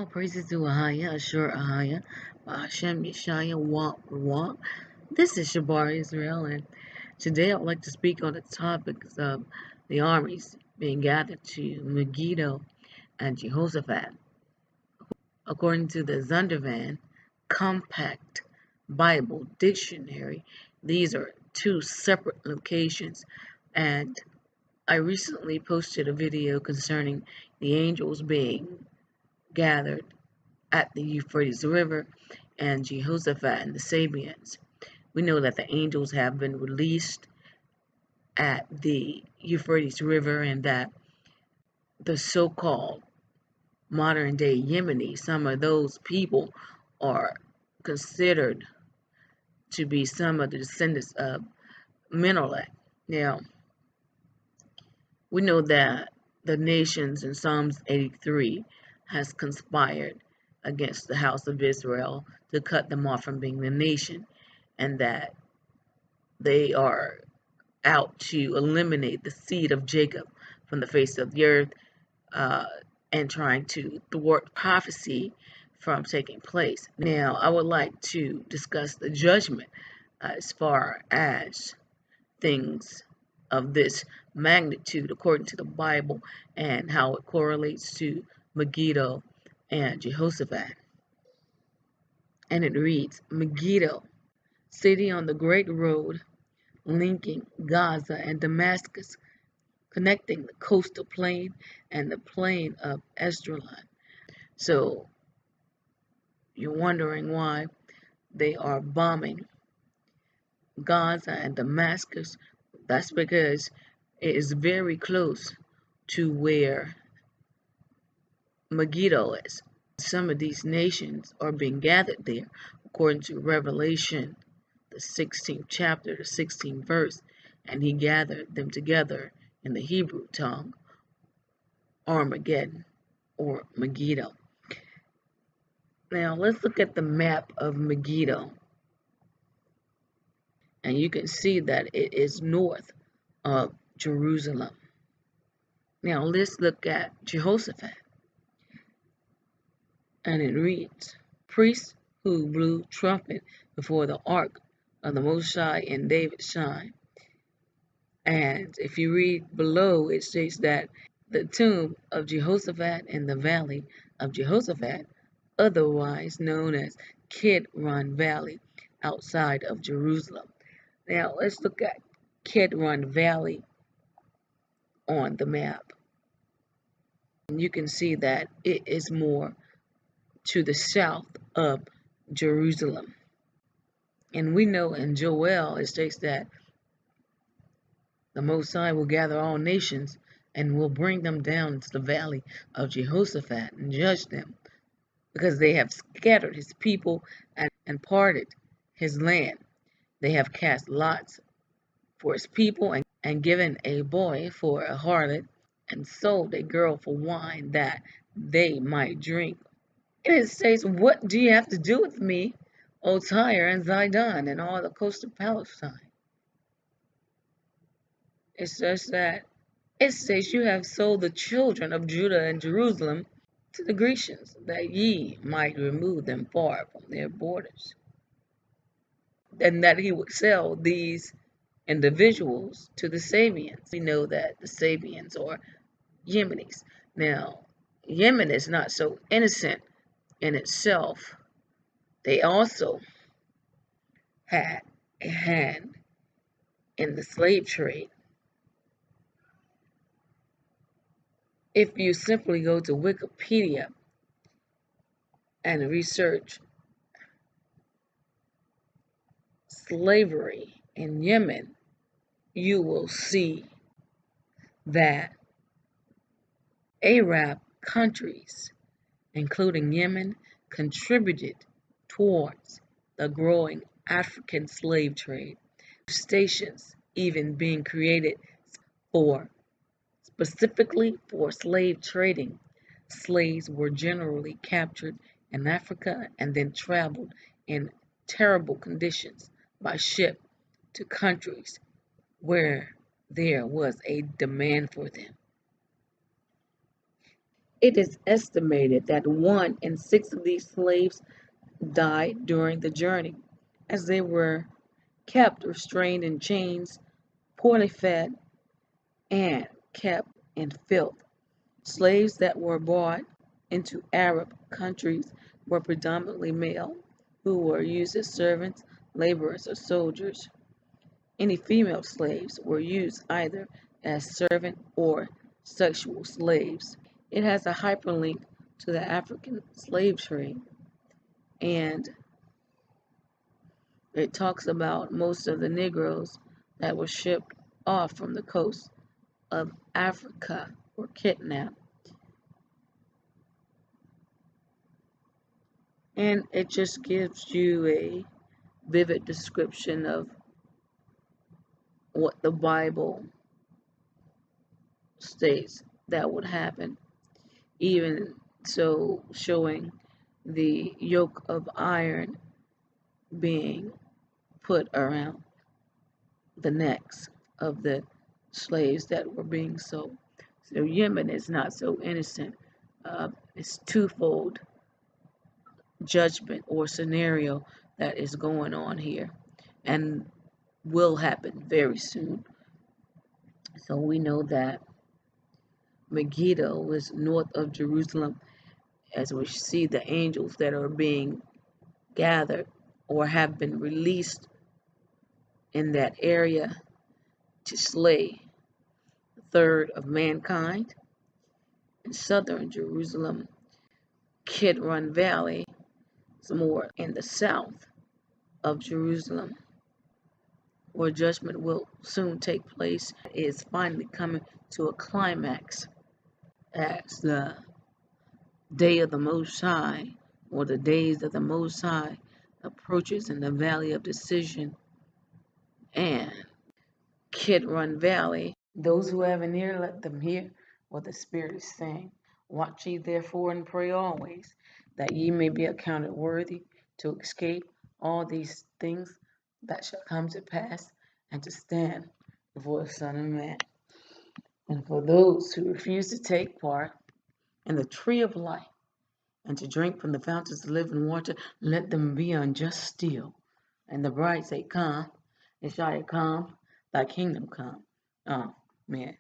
All praises to Ahaya, Ashur Ahaya, Hashem Yeshaya, Wa. This is Shabar Israel, and today I would like to speak on the topics of the armies being gathered to Megiddo and Jehoshaphat. According to the Zondervan Compact Bible Dictionary, these are two separate locations, and I recently posted a video concerning the angels being gathered at the Euphrates River and Jehoshaphat and the Sabians. We know that the angels have been released at the Euphrates River and that the so-called modern day Yemeni, some of those people are considered to be some of the descendants of Menelik. Now, we know that the nations in Psalms 83 has conspired against the house of Israel to cut them off from being the nation, and that they are out to eliminate the seed of Jacob from the face of the earth, and trying to thwart prophecy from taking place. Now, I would like to discuss the judgment as far as things of this magnitude according to the Bible and how it correlates to Megiddo and Jehoshaphat. And it reads, Megiddo, city on the great road linking Gaza and Damascus, connecting the coastal plain and the plain of Esdraelon. So you're wondering why they are bombing Gaza and Damascus. That's because it is very close to where Megiddo is. Some of these nations are being gathered there, according to Revelation, the 16th chapter, the 16th verse, and he gathered them together in the Hebrew tongue, Armageddon or Megiddo. Now let's look at the map of Megiddo, and you can see that it is north of Jerusalem. Now let's look at Jehoshaphat, and it reads, priests who blew trumpet before the ark of the Most High in David's time. And if you read below, it states that the tomb of Jehoshaphat in the valley of Jehoshaphat, otherwise known as Kidron Valley, outside of Jerusalem. Now let's look at Kidron Valley on the map. And you can see that it is more to the south of Jerusalem. And we know in Joel it states that the Most High will gather all nations and will bring them down into the valley of Jehoshaphat and judge them, because they have scattered his people and parted his land. They have cast lots for his people and given a boy for a harlot and sold a girl for wine that they might drink. And it says, what do you have to do with me, O Tyre and Zidon and all the coast of Palestine? It says that you have sold the children of Judah and Jerusalem to the Grecians, that ye might remove them far from their borders. And that he would sell these individuals to the Sabians. We know that the Sabians are Yemenis. Now, Yemen is not so innocent in itself. They also had a hand in the slave trade. If you simply go to Wikipedia and research slavery in Yemen, you will see that Arab countries, including Yemen, contributed towards the growing African slave trade, stations even being created specifically for slave trading. Slaves were generally captured in Africa and then traveled in terrible conditions by ship to countries where there was a demand for them. It is estimated that 1 in 6 of these slaves died during the journey, as they were kept restrained in chains, poorly fed, and kept in filth. Slaves that were brought into Arab countries were predominantly male, who were used as servants, laborers, or soldiers. Any female slaves were used either as servant or sexual slaves. It has a hyperlink to the African slave trade, and it talks about most of the Negroes that were shipped off from the coast of Africa were kidnapped. And it just gives you a vivid description of what the Bible states that would happen, even so showing the yoke of iron being put around the necks of the slaves that were being sold. So Yemen is not so innocent. It's twofold judgment or scenario that is going on here and will happen very soon. So we know that Megiddo is north of Jerusalem, as we see the angels that are being gathered or have been released in that area to slay a third of mankind. In southern Jerusalem, Kidron Valley, some more in the south of Jerusalem, where judgment will soon take place, is finally coming to a climax as the day of the Most High, or the days of the Most High, approaches in the valley of decision. And Kidron Valley, those who have an ear, let them hear what the Spirit is saying. Watch ye therefore and pray always, that ye may be accounted worthy to escape all these things that shall come to pass, and to stand before the Son of Man. And for those who refuse to take part in the tree of life, and to drink from the fountains of living water, let them be unjust still. And the bride say, Come, Yeshua, come, thy kingdom come. Oh, man.